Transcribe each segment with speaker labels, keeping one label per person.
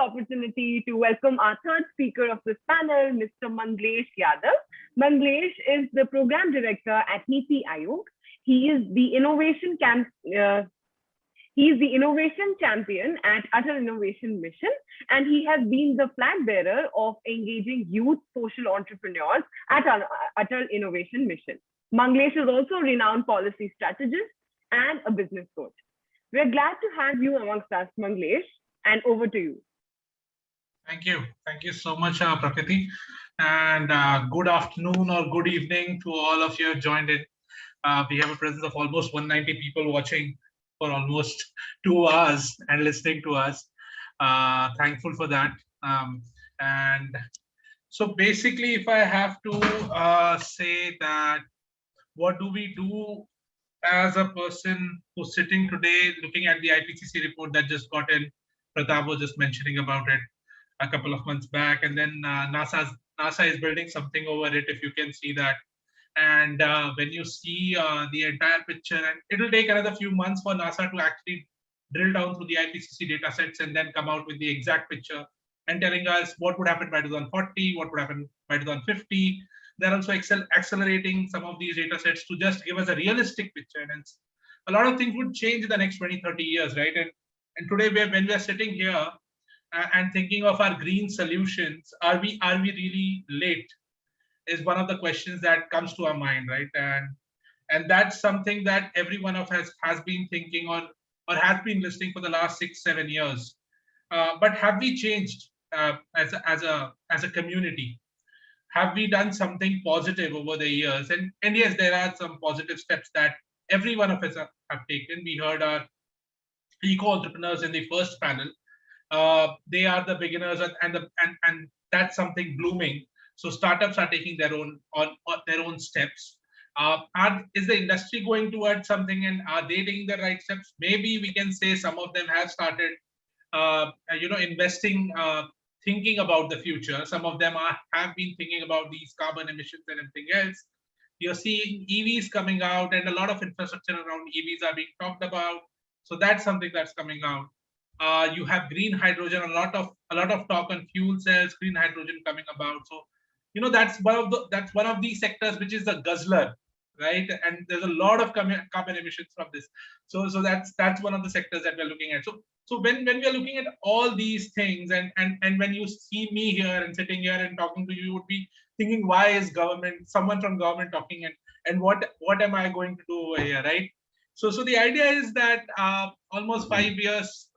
Speaker 1: opportunity to welcome our third speaker of this panel, Mr. Manglesh Yadav. Manglesh is the program director at NITI Aayog. He is the innovation champion at Atal Innovation Mission, and he has been the flag bearer of engaging youth social entrepreneurs at Atal Innovation Mission. Manglesh is also a renowned policy strategist and a business coach. We're glad to have you amongst us, Manglesh, and over to you.
Speaker 2: Thank you. Thank you so much, Prakriti. And good afternoon or good evening to all of you joined in. We have a presence of almost 190 people watching for almost 2 hours and listening to us. Thankful for that. And so basically, if I have to say that, what do we do as a person who's sitting today looking at the IPCC report that just got in? Pratap was just mentioning about it a couple of months back, and then NASA is building something over it, if you can see that. And when you see the entire picture, and it'll take another few months for NASA to actually drill down through the IPCC data sets and then come out with the exact picture and telling us what would happen by 2040, what would happen by 2050. They're also accelerating some of these data sets to just give us a realistic picture. And a lot of things would change in the next 20, 30 years, right? And today, when we are sitting here and thinking of our green solutions, are we really late? Is one of the questions that comes to our mind, right? And that's something that every one of us has been thinking on or has been listening for the last 6-7 years. But have we changed as a community? Have we done something positive over the years? And yes, there are some positive steps that every one of us have taken. We heard our eco-entrepreneurs in the first panel. They are the beginners, and that's something blooming. So startups are taking their own steps. Is the industry going towards something, and are they taking the right steps? Maybe we can say some of them have started, investing, thinking about the future. Some of them have been thinking about these carbon emissions and everything else. You're seeing EVs coming out, and a lot of infrastructure around EVs are being talked about. So that's something that's coming out. You have green hydrogen, a lot of talk on fuel cells, green hydrogen coming about. So that's one of these sectors which is a guzzler, right? And there's a lot of carbon emissions from this. So that's one of the sectors that we're looking at. So when we are looking at all these things, and when you see me here and sitting here and talking to you, you would be thinking, why is someone from government talking, and what am I going to do over here, right? So the idea is that almost 5 years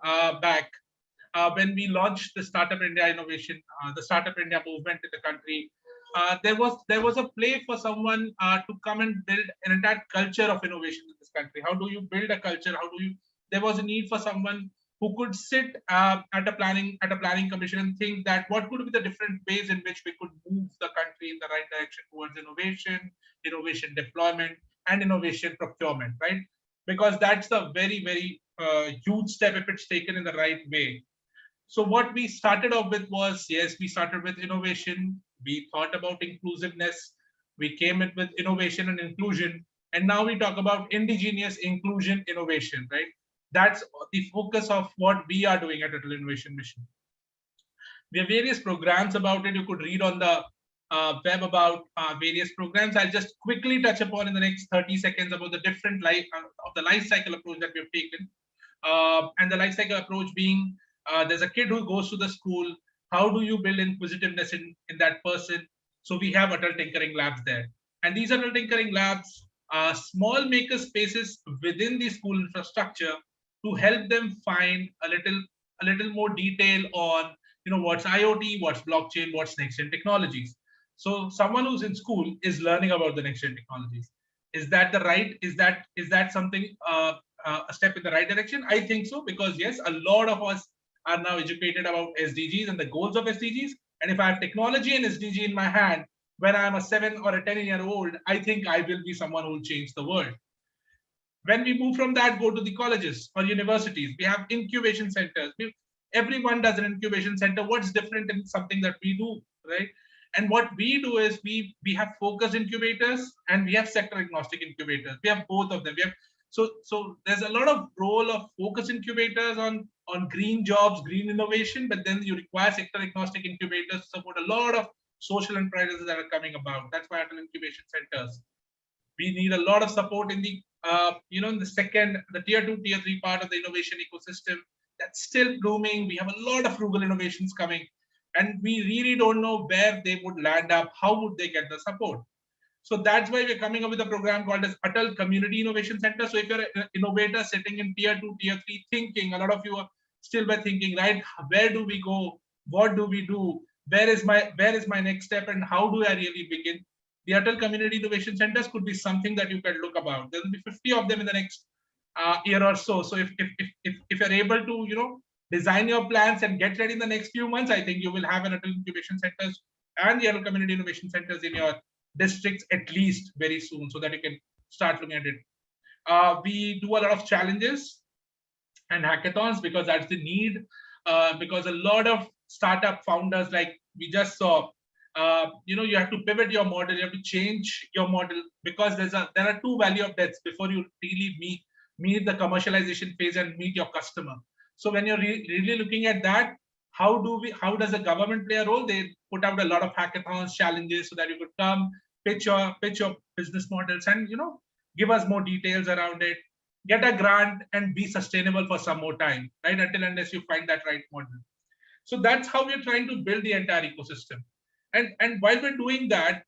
Speaker 2: back, when we launched the Startup India innovation, the Startup India movement in the country, there was a play for someone to come and build an entire culture of innovation in this country. How do you build a culture? There was a need for someone who could sit at a planning commission and think that what could be the different ways in which we could move the country in the right direction towards innovation deployment, and innovation procurement, right? Because that's a very, very huge step if it's taken in the right way. So what we started off with was, yes, we started with innovation. We thought about inclusiveness. We came in with innovation and inclusion. And now we talk about indigenous inclusion innovation, right? That's the focus of what we are doing at Atal Innovation Mission. We have various programs about it. You could read on the web about various programs. I'll just quickly touch upon in the next 30 seconds about the different life cycle approach that we have taken. And the life cycle approach being, there's a kid who goes to the school. How do you build inquisitiveness in that person? So we have Atal Tinkering Labs there. And these Atal Tinkering Labs are small maker spaces within the school infrastructure to help them find a little more detail on what's IoT, what's blockchain, what's next gen technologies. So someone who's in school is learning about the next gen technologies. Is that is that something a step in the right direction? I think so, because yes, a lot of us are now educated about SDGs and the goals of SDGs. And if I have technology and SDG in my hand, when I'm a 7 or a 10-year-old, I think I will be someone who will change the world. When we move from that, go to the colleges or universities, we have incubation centers. Everyone does an incubation center. What's different in something that we do, right? And what we do is we have focus incubators and we have sector agnostic incubators. We have both of them. So there's a lot of role of focus incubators on green jobs, green innovation, but then you require sector agnostic incubators to support a lot of social enterprises that are coming about. That's why Atal Incubation Centers. We need a lot of support in the in the tier 2, tier 3 part of the innovation ecosystem. That's still blooming. We have a lot of frugal innovations coming, and we really don't know where they would land up. How would they get the support? So that's why we're coming up with a program called as Atal Community Innovation Center. So if you're an innovator sitting in tier 2, tier 3 thinking, a lot of you are still by thinking, right? Where do we go? What do we do? Where is my next step, and how do I really begin? The Atal Community Innovation Centers could be something that you can look about. There will be 50 of them in the next year or so. So if you're able to, design your plans and get ready in the next few months, I think you will have an Atal Incubation Centers and the Atal Community Innovation Centers in your districts at least very soon, so that you can start looking at it. We do a lot of challenges and hackathons because that's the need. Because a lot of startup founders, like we just saw, you have to pivot your model, you have to change your model, because there are two value of deaths before you really meet the commercialization phase and meet your customer. So when you're really looking at that, how does the government play a role? They put out a lot of hackathons, challenges, so that you could come pitch your business models and give us more details around it, get a grant, and be sustainable for some more time, right? Unless you find that right model. So that's how we're trying to build the entire ecosystem. And while we're doing that,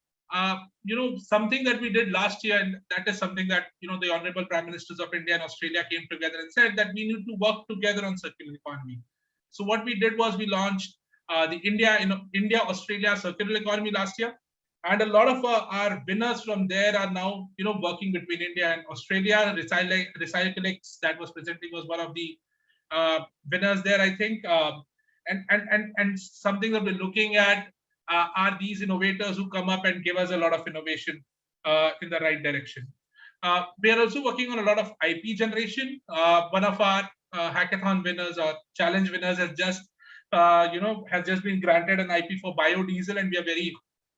Speaker 2: something that we did last year, and that is something that the honorable Prime Ministers of India and Australia came together and said that we need to work together on circular economy. So what we did was we launched the India Australia circular economy last year, and a lot of our winners from there are now working between India and Australia. Recyclex that was presenting was one of the winners there, I think. And something that we're looking at are these innovators who come up and give us a lot of innovation in the right direction. We are also working on a lot of IP generation. One of our hackathon winners or challenge winners has just been granted an IP for biodiesel, and we are very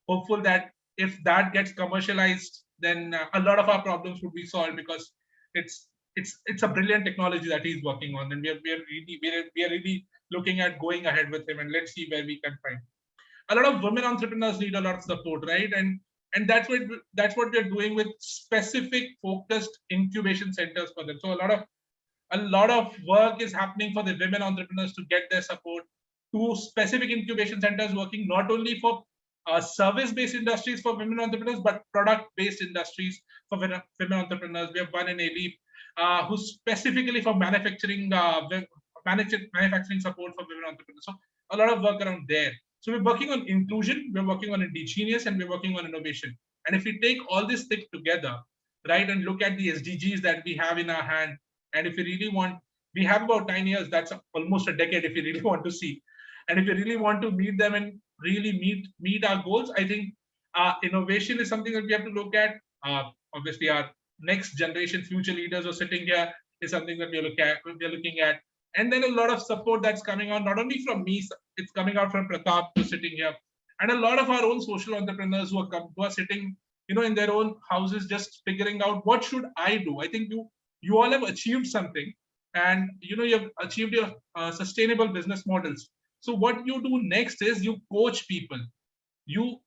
Speaker 2: hopeful that if that gets commercialized, then a lot of our problems would be solved, because it's a brilliant technology that he's working on, and we are really looking at going ahead with him, and let's see where we can find. A lot of women entrepreneurs need a lot of support, right? And that's what we're doing with specific focused incubation centers for them. So a lot of work is happening for the women entrepreneurs to get their support, to specific incubation centers working not only for service-based industries for women entrepreneurs, but product-based industries for women entrepreneurs. We have one in ALEAP who's specifically for manufacturing support for women entrepreneurs. So a lot of work around there. So we're working on inclusion, we're working on indigenous, and we're working on innovation. And if we take all this thing together, right, and look at the SDGs that we have in our hand, and if we really want, we have about 9 years, that's almost a decade if you really want to see. And if you really want to meet them and really meet our goals, I think innovation is something that we have to look at. Obviously, our next generation future leaders who are sitting here is something that we're looking at. And then a lot of support that's coming on, not only from me, it's coming out from Pratap, who's sitting here, and a lot of our own social entrepreneurs who are sitting, in their own houses, just figuring out what should I do. I think you all have achieved something, and you have achieved your sustainable business models. So what you do next is you coach people. You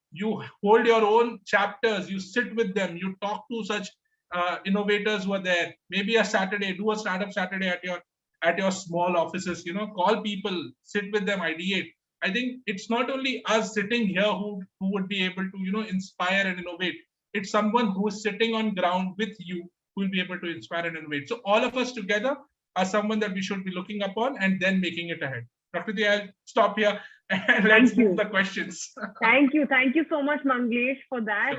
Speaker 2: hold your own chapters. You sit with them. You talk to such innovators who are there. Maybe a Saturday, do a startup Saturday at your small offices. Call people, sit with them, ideate. I think it's not only us sitting here who would be able to inspire and innovate. It's someone who is sitting on ground with you who will be able to inspire and innovate. So all of us together are someone that we should be looking upon and then making it ahead. Prakriti, I'll stop here and let's move the questions.
Speaker 1: Thank you so much, Manglesh, for that.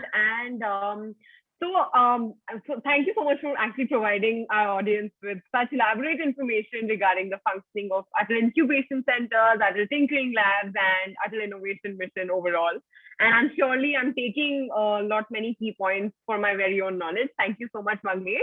Speaker 1: Sure. And so thank you so much for actually providing our audience with such elaborate information regarding the functioning of Atal Incubation Centers, Atal Tinkering Labs, and Atal Innovation Mission overall. And I'm taking many key points for my very own knowledge. Thank you so much, Manglesh.